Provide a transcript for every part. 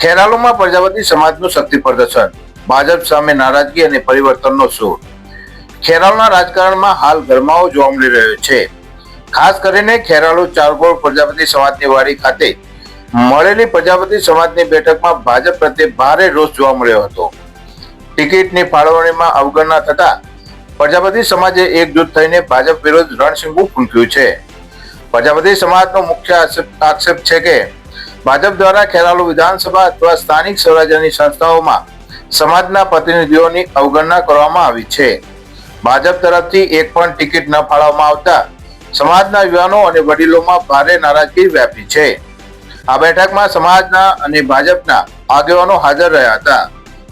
ખેરાલુમાં પ્રજાપતિ સમાજનું શક્તિ પ્રદર્શન, ભાજપ સામે નારાજગી અને પરિવર્તનનો સૂર. ખેરાલુના રાજકારણમાં હાલ ગરમાવો જોવા મળી રહ્યો છે. ખાસ કરીને ખેરાલુ ચારગોળ પ્રજાપતિ સમાજની વાડી ખાતે મળેલી પ્રજાપતિ સમાજની બેઠકમાં ભાજપ પ્રત્યે ભારે રોષ જોવા મળ્યો હતો. ટિકિટની ફાળવણીમાં અવગણના થતા પ્રજાપતિ સમાજે એકજૂથ થઈને ભાજપ વિરુદ્ધ રણશીંગું ફૂંક્યું છે. પ્રજાપતિ સમાજનો મુખ્ય આક્ષેપ છે કે ભાજપ દ્વારા ખેરાલુ વિધાનસભા અથવા સ્થાનિક સ્વરાજ્યની સંસ્થાઓમાં સમાજના પ્રતિનિધિઓની અવગણના કરવામાં આવી છે. ભાજપ તરફથી એક પણ ટિકિટ ન ફાળવવામાં આવતા સમાજના યુવાનો અને વડીલોમાં ભારે નારાજગી વ્યાપી છે. આ બેઠકમાં સમાજના અને ભાજપના આગેવાનો હાજર રહ્યા હતા,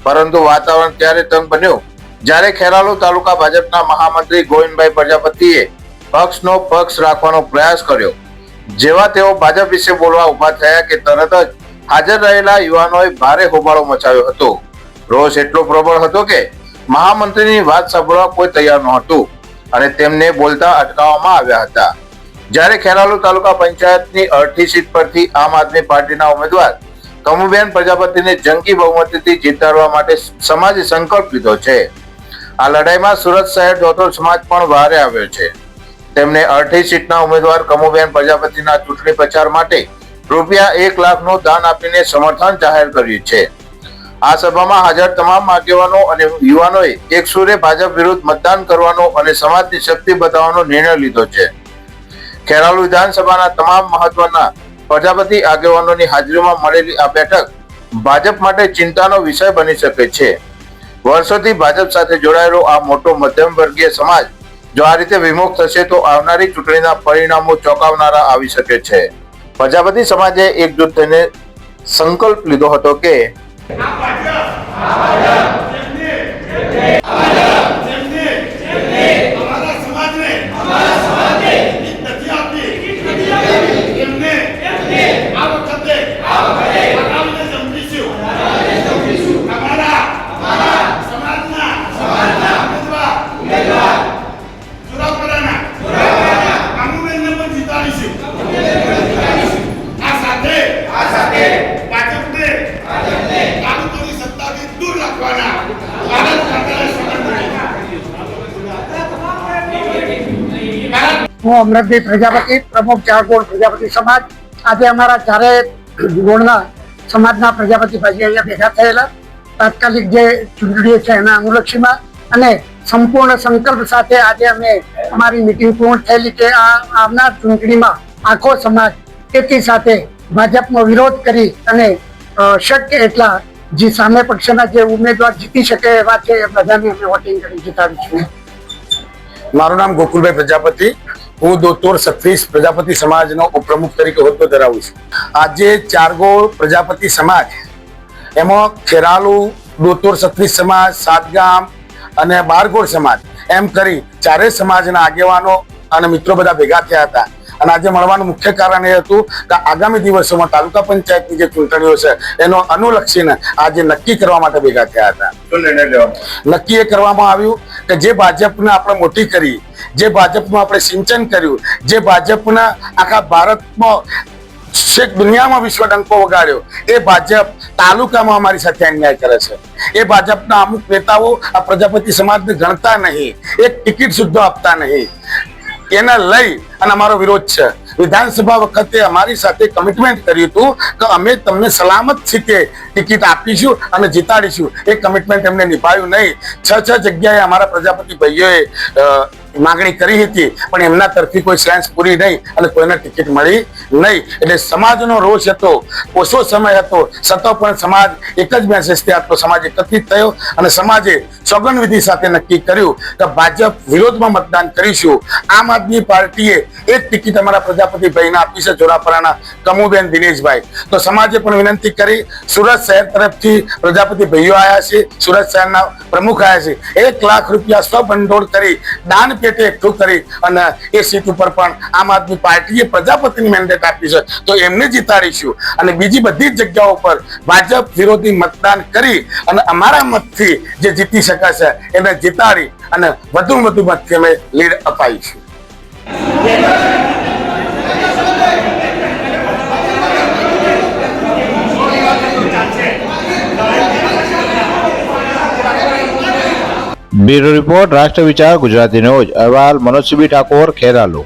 પરંતુ વાતાવરણ ત્યારે તંગ બન્યું જ્યારે ખેરાલુ તાલુકા ભાજપના મહામંત્રી ગોવિંદભાઈ પ્રજાપતિએ પક્ષનો પક્ષ રાખવાનો પ્રયાસ કર્યો. જેવા તેઓ ભાજપ વિશે બોલવા ઉભા થયા કે તરત જ હાજર રહેલા યુવાનોએ ભારે હોબાળો મચાવ્યો હતો. રોષ એટલો પ્રબળ હતો કે મહામંત્રીની વાત સાંભળવા કોઈ તૈયાર નહોતું અને તેમને બોલતા અટકાવવામાં આવ્યા હતા. જ્યારે ખેરાલુ તાલુકા પંચાયતની 38 સીટ પરથી આમ આદમી પાર્ટીના ઉમેદવાર કમુબેન પ્રજાપતિને જંગી બહુમતીથી જીતાડવા માટે સમાજે સંકલ્પ લીધો છે. આ લડાઈમાં સુરત શહેર દોતોર સમાજ પણ બહારે આવ્યો છે. તેમને 38 સીટના ઉમેદવાર કમુબેન પ્રજાપતિના ચૂંટણી પ્રચાર માટે રૂપિયા 1 લાખનું દાન આપીને સમર્થન જાહેર કર્યું છે. આ સભામાં હાજર તમામ આગેવાનો અને યુવાનોએ એક સુરે ભાજપ વિરુદ્ધ મતદાન કરવાનો અને સમાજની શક્તિ બતાવવાનો નિર્ણય લીધો છે. ખેરાલુ વિધાનસભાના તમામ મહત્વના પ્રજાપતિ આગેવાનોની હાજરીમાં મળેલી આ બેઠક ભાજપ માટે ચિંતાનો વિષય બની શકે છે. વર્ષોથી ભાજપ સાથે જોડાયેલો આ મોટો મધ્યમ વર્ગીય સમાજ જો આ રીતે વિમુખ થશે તો આવનારી ચૂંટણીના પરિણામો ચોંકાવનારા આવી શકે છે. પ્રજાપતિ સમાજે એકજૂથ થઈને સંકલ્પ લીધો હતો કે હું અમરતભાઈ પ્રજાપતિ, પ્રમુખ ચારગોળ પ્રજાપતિ સમાજ. આજે અમારા ચારે ગોળના સમાજના પ્રજાપતિ ભાઈ અહીંયા ભેગા થયેલા તાત્કાલિક જે ચૂંટણીઓ છે એના અનુલક્ષીમાં અને સંપૂર્ણ સંકલ્પ સાથે આજે અમે અમારી મિટિંગ પૂર્ણ થયેલી કે આવનાર ચૂંટણીમાં આખો સમાજ એકી સાથે ભાજપનો વિરોધ કરી અને શક્ય એટલા જે સામે પક્ષના જે ઉમેદવાર જીતી શકે એવા છે એ બધાને અમે વોટિંગ કરી જીતાડીશું. મારું નામ ગોકુલભાઈ પ્રજાપતિ. હું દોતોર 36 પ્રજાપતિ સમાજનો ઉપપ્રમુખ તરીકે હોદ્દો ધરાવું છું. આજે ચારગોળ પ્રજાપતિ સમાજ એમાં ખેરાલુ, દોતોર 36 સમાજ, સાતગામ અને બારગોળ સમાજ એમ કરી ચારેય સમાજના આગેવાનો અને મિત્રો બધા ભેગા થયા હતા. અને આજે મળવાનું મુખ્ય કારણ એ હતું કે આગામી દિવસોમાં તાલુકા પંચાયતની જે ચૂંટણીઓ છે એનો અનુલક્ષીને આજે નક્કી કરવા માટે ભેગા થયા હતા. શું નિર્ણય લેવાનો? નક્કી એ કરવામાં આવ્યું કે જે ભાજપને આપણે મોટી કરી, જે ભાજપનું આપણે સિંચન કર્યું, જે ભાજપના આખા ભારતમાં છેક દુનિયામાં વિશ્વ ડંકો વગાડ્યો, એ ભાજપ તાલુકામાં અમારી સાથે અન્યાય કરે છે. એ ભાજપના અમુક નેતાઓ આ પ્રજાપતિ સમાજને ગણતા નહીં, એક ટિકિટ સુદ્ધા આપતા નહીં. એને લઈ અને અમારો વિરોધ છે. વિધાનસભા વખતે અમારી સાથે કમિટમેન્ટ કર્યું હતું કે અમે તમને સલામત રીતે ટિકિટ આપીશું અને જીતાડીશું. એ કમિટમેન્ટ એમને નિભાવ્યું નહીં. 6 જગ્યાએ અમારા પ્રજાપતિ ભાઈઓએ માંગણી કરી હતી, પણ એમના તરફથી કોઈ સેન્સ પૂરી નહીં અને કોઈને ટિકિટ મળી નહીં. એટલે સમાજનો રોષ હતો, ઓછો સમય હતો, છતાં પણ સમાજ એક જ મેસેજથી આટલો સમાજ એકત્રિત થયો અને સમાજે સોગંદવિધિ સાથે નક્કી કર્યું કે ભાજપ વિરોધમાં મતદાન કરીશું. આમ આદમી પાર્ટીએ એક ટિકિટ અમારા પ્રજાપતિ ભાઈને આપી છે, જોરાપરાના કમુબેન દિનેશભાઈ. તો સમાજે પણ વિનંતી કરી. સુરત શહેર તરફથી પ્રજાપતિ ભાઈઓ આવ્યા છે, સુરત શહેરના પ્રમુખ આવ્યા છે. 1 લાખ રૂપિયા સ્વભંડોળ કરી દાન પેટે એકઠું કરી અને એ સીટ ઉપર પણ આમ આદમી પાર્ટીએ પ્રજાપતિની મેન્ડેટ આપી છે, તો એમને જીતાડીશું. અને બીજી બધી જ જગ્યાઓ પર ભાજપ વિરોધી મતદાન કરી અને અમારા મતથી જે જીતી શકાશે એને જીતાડી અને વધુ મતથી અમે લીડ અપાઈશું. ચાલશે. બ્યુરો રિપોર્ટ રાષ્ટ્ર વિચાર ગુજરાતી ન્યૂઝ અહેવાલ મનોજ સીબી ઠાકોર ખેરાલુ.